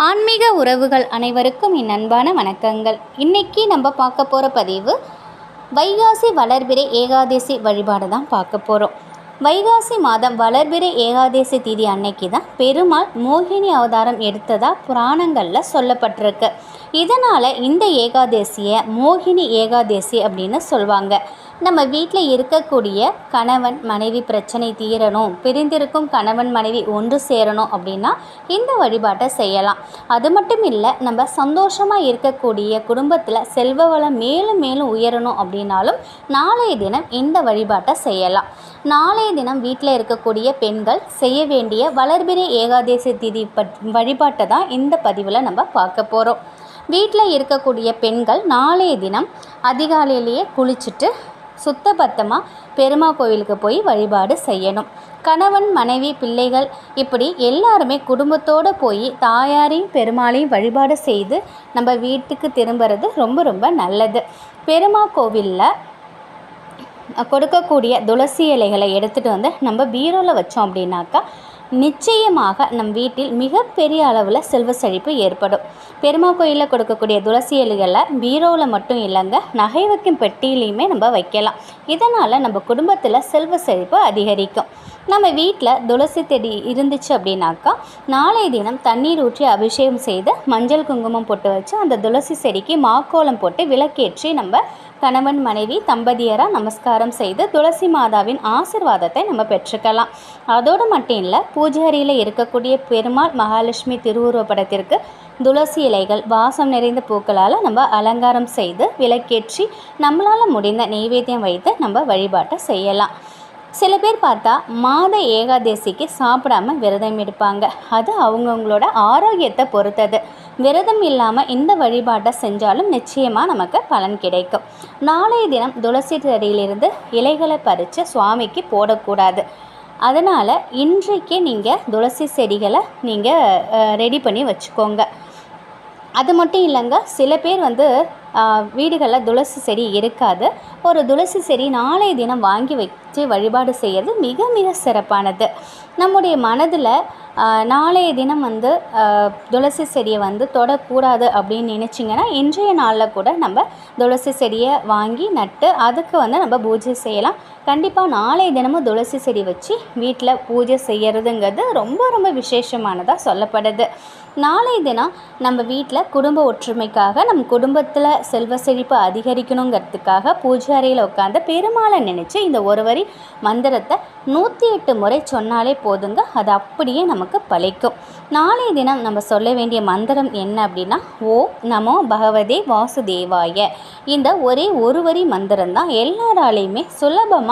ஆன்மீக உறவுகள் அனைவருக்கும் என் அன்பான வணக்கங்கள். இன்னைக்கு நம்ம பார்க்க போகிற பதிவு வைகாசி வளர்பிறை ஏகாதசி வழிபாடு தான் பார்க்க போகிறோம். வைகாசி மாதம் வளர்பிறை ஏகாதசி திதி அன்னைக்கு தான் பெருமாள் மோகினி அவதாரம் எடுத்ததாக புராணங்களில் சொல்லப்பட்டிருக்கு. இதனால் இந்த ஏகாதசியை மோகினி ஏகாதசி அப்படின்னு சொல்லுவாங்க. நம்ம வீட்டில் இருக்கக்கூடிய கணவன் மனைவி பிரச்சனை தீரணும், பிரிந்திருக்கும் கணவன் மனைவி ஒன்று சேரணும் அப்படின்னா இந்த வழிபாட்டை செய்யலாம். அது மட்டும் இல்லை, நம்ம சந்தோஷமாக இருக்கக்கூடிய குடும்பத்தில் செல்வ வளம் மேலும் மேலும் உயரணும் அப்படின்னாலும் நாளைய தினம் இந்த வழிபாட்டை செய்யலாம். நாளைய தினம் வீட்டில் இருக்கக்கூடிய பெண்கள் செய்ய வேண்டிய வளர்பிறை ஏகாதசி திதி வழிபாட்டை தான் இந்த பதிவில் நம்ம பார்க்க போகிறோம். வீட்டில் இருக்கக்கூடிய பெண்கள் நாளைய தினம் அதிகாலையிலேயே குளிச்சுட்டு சுத்தபத்தமாக பெருமாள் கோவிலுக்கு போய் வழிபாடு செய்யணும். கணவன் மனைவி பிள்ளைகள் இப்படி எல்லாருமே குடும்பத்தோடு போய் தாயாரையும் பெருமாளையும் வழிபாடு செய்து நம்ம வீட்டுக்கு திரும்புறது ரொம்ப ரொம்ப நல்லது. பெருமாள் கோவிலில் கொடுக்கக்கூடிய துளசி இலைகளை எடுத்துகிட்டு வந்து நம்ம பீரோவில் வச்சோம் அப்படின்னாக்கா நிச்சயமாக நம் வீட்டில் மிகப்பெரிய அளவில் செல்வ செழிப்பு ஏற்படும். பெருமாள் கோயிலில் கொடுக்கக்கூடிய துளசி இலைகளை பீரோவில் மட்டும் இல்லைங்க, நகை வைக்கும் பெட்டியிலையுமே நம்ம வைக்கலாம். இதனால் நம்ம குடும்பத்தில் செல்வ செழிப்பு அதிகரிக்கும். நம்ம வீட்டில் துளசி செடி இருந்துச்சு அப்படின்னாக்கா நாளைய தினம் தண்ணீர் ஊற்றி அபிஷேகம் செய்து மஞ்சள் குங்குமம் போட்டு வச்சு அந்த துளசி செடிக்கு மாக்கோலம் போட்டு விளக்கேற்றி நம்ம கணவன் மனைவி தம்பதியராக நமஸ்காரம் செய்து துளசி மாதாவின் ஆசிர்வாதத்தை நம்ம பெற்றுக்கலாம். அதோடு மட்டும் இல்லை, பூஜை அறையில் இருக்கக்கூடிய பெருமாள் மகாலட்சுமி திருவுருவ படத்திற்கு துளசி இலைகள் வாசம் நிறைந்த பூக்களால் நம்ம அலங்காரம் செய்து விளக்கேற்றி நம்மளால் முடிந்த நெய்வேத்தியம் வைத்து நம்ம வழிபாட்டை செய்யலாம். சில பேர் பார்த்தா மாத ஏகாதசிக்கு சாப்பிடாம விரதம் எடுப்பாங்க. அது அவங்கவுங்களோட ஆரோக்கியத்தை பொறுத்தது. விரதம் இல்லாமல் இந்த வழிபாட்டை செஞ்சாலும் நிச்சயமாக நமக்கு பலன் கிடைக்கும். நாளைய தினம் துளசி செடியிலிருந்து இலைகளை பறித்து சுவாமிக்கு போடக்கூடாது. அதனால் இன்றைக்கே நீங்கள் துளசி செடிகளை நீங்கள் ரெடி பண்ணி வச்சுக்கோங்க. அது மட்டும் இல்லைங்க, சில பேர் வீடுகளில் துளசி செடி இருக்காது. ஒரு துளசி செடி நாளைய தினம் வாங்கி வச்சு வழிபாடு செய்கிறது மிக மிக சிறப்பானது. நம்முடைய மனதில் நாளைய தினம் துளசி செடியை தொடக்கூடாது அப்படின்னு நினச்சிங்கன்னா இன்றைய நாளில் கூட நம்ம துளசி செடியை வாங்கி நட்டு அதுக்கு நம்ம பூஜை செய்யலாம். கண்டிப்பாக நாளைய தினமும் துளசி செடி வச்சு வீட்டில் பூஜை செய்கிறதுங்கிறது ரொம்ப ரொம்ப விசேஷமானதாக சொல்லப்படுது. நாளைய தினம் நம்ம வீட்டில் குடும்ப ஒற்றுமைக்காக நம் குடும்பத்தில் செல்வ செழிப்பு அதிகரிக்கணுங்கிறதுக்காக பூஜை அறையில் உட்காந்து பெருமாளை நினச்சி இந்த ஒரு வரி மந்திரத்தை 108 முறை சொன்னாலே போதுங்க, அது அப்படியே நமக்கு பலிக்கும். நாளைய தினம் நம்ம சொல்ல வேண்டிய மந்திரம் என்ன அப்படின்னா, ஓம் நமோ பகவதே வாசுதேவாய. இந்த ஒரே ஒரு வரி மந்திரம் தான் எல்லாராலையுமே சுலபமாக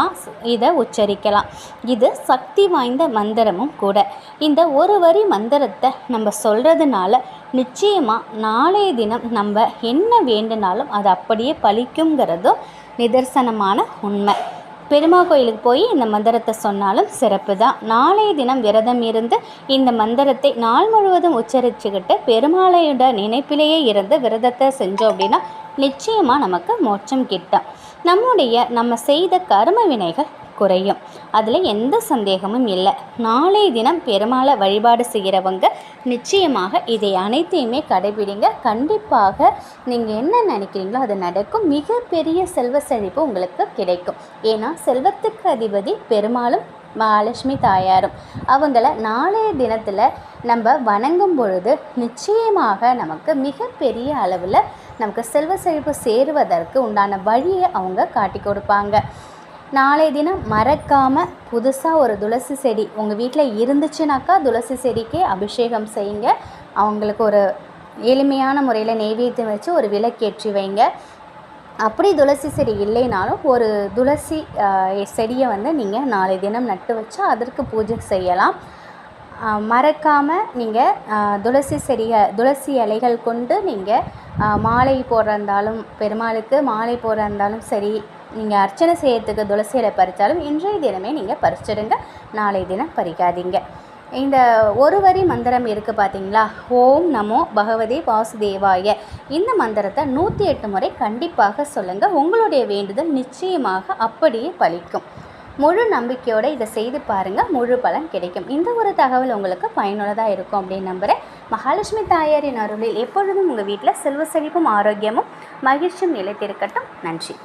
இதை உச்சரிக்கலாம். இது சக்தி வாய்ந்த மந்திரமும் கூட. இந்த ஒரு வரி மந்திரத்தை நம்ம சொல்கிறதுனால நிச்சயமாக நாளைய தினம் நம்ம என்ன வேண்டுனாலும் அது அப்படியே பலிக்குங்கிறதும் நிதர்சனமான உண்மை. பெருமாள் கோயிலுக்கு போய் இந்த மந்திரத்தை சொன்னாலும் சிறப்பு தான். நாளைய தினம் விரதம் இருந்து இந்த மந்திரத்தை நாள் முழுவதும் உச்சரிச்சுக்கிட்டு பெருமாளையோட நினைப்பிலேயே இருந்து விரதத்தை செஞ்சோம் அப்படின்னா நிச்சயமாக நமக்கு மோட்சம் கிட்டும். நம்ம செய்த கர்ம வினைகள் குறையும். அதில் எந்த சந்தேகமும் இல்லை. நாளைய தினம் பெருமாளை வழிபாடு செய்கிறவங்க நிச்சயமாக இதை அனைத்தையுமே கடைபிடிங்க. கண்டிப்பாக நீங்கள் என்ன நினைக்கிறீங்களோ அது நடக்கும். மிகப்பெரிய செல்வ செழிப்பு உங்களுக்கு கிடைக்கும். ஏன்னா செல்வத்துக்கு அதிபதி பெருமாளும் மகாலட்சுமி தாயாரும். அவங்கள நாளைய தினத்தில் நம்ம வணங்கும் பொழுது நிச்சயமாக நமக்கு மிகப்பெரிய அளவில் நமக்கு செல்வ செழிப்பு சேருவதற்கு உண்டான வழியை அவங்க காட்டி கொடுப்பாங்க. நாளைய தினம் மறக்காமல் புதுசாக ஒரு துளசி செடி உங்கள் வீட்டில் இருந்துச்சுனாக்கா துளசி செடிக்கு அபிஷேகம் செய்யுங்க. அவங்களுக்கு ஒரு எளிமையான முறையில் நெய்வேத்தியம் வச்சு ஒரு விளக்கேற்றி வைங்க. அப்படி துளசி செடி இல்லைனாலும் ஒரு துளசி செடியை நீங்கள் நாளைய தினம் நட்டு வச்சு அதற்கு பூஜை செய்யலாம். மறக்காமல் நீங்கள் துளசி இலைகள் கொண்டு நீங்கள் மாலை போடுறந்தாலும் பெருமாளுக்கு மாலை போடுறந்தாலும் சரி, நீங்கள் அர்ச்சனை செய்யறதுக்கு துளசி இலை பறித்தாலும் இன்றைய தினமே நீங்கள் பறிச்சிடுங்க. நாளைய தினம் பறிக்காதீங்க. இந்த ஒரு வரி மந்திரம் இருக்குது பார்த்தீங்களா, ஓம் நமோ பகவதே வாசுதேவாய. இந்த மந்திரத்தை 108 முறை கண்டிப்பாக சொல்லுங்கள். உங்களுடைய வேண்டுதல் நிச்சயமாக அப்படியே பலிக்கும். முழு நம்பிக்கையோடு இதை செய்து பாருங்கள், முழு பலன் கிடைக்கும். இந்த ஒரு தகவல் உங்களுக்கு பயனுள்ளதாக இருக்கும் அப்படின்னு நம்புகிறேன். மகாலட்சுமி தாயாரின் அருளில் எப்பொழுதும் உங்கள் வீட்டில் செல்வ செழிப்பும் ஆரோக்கியமும் மகிழ்ச்சியும் நிலைத்திருக்கட்டும். நன்றி.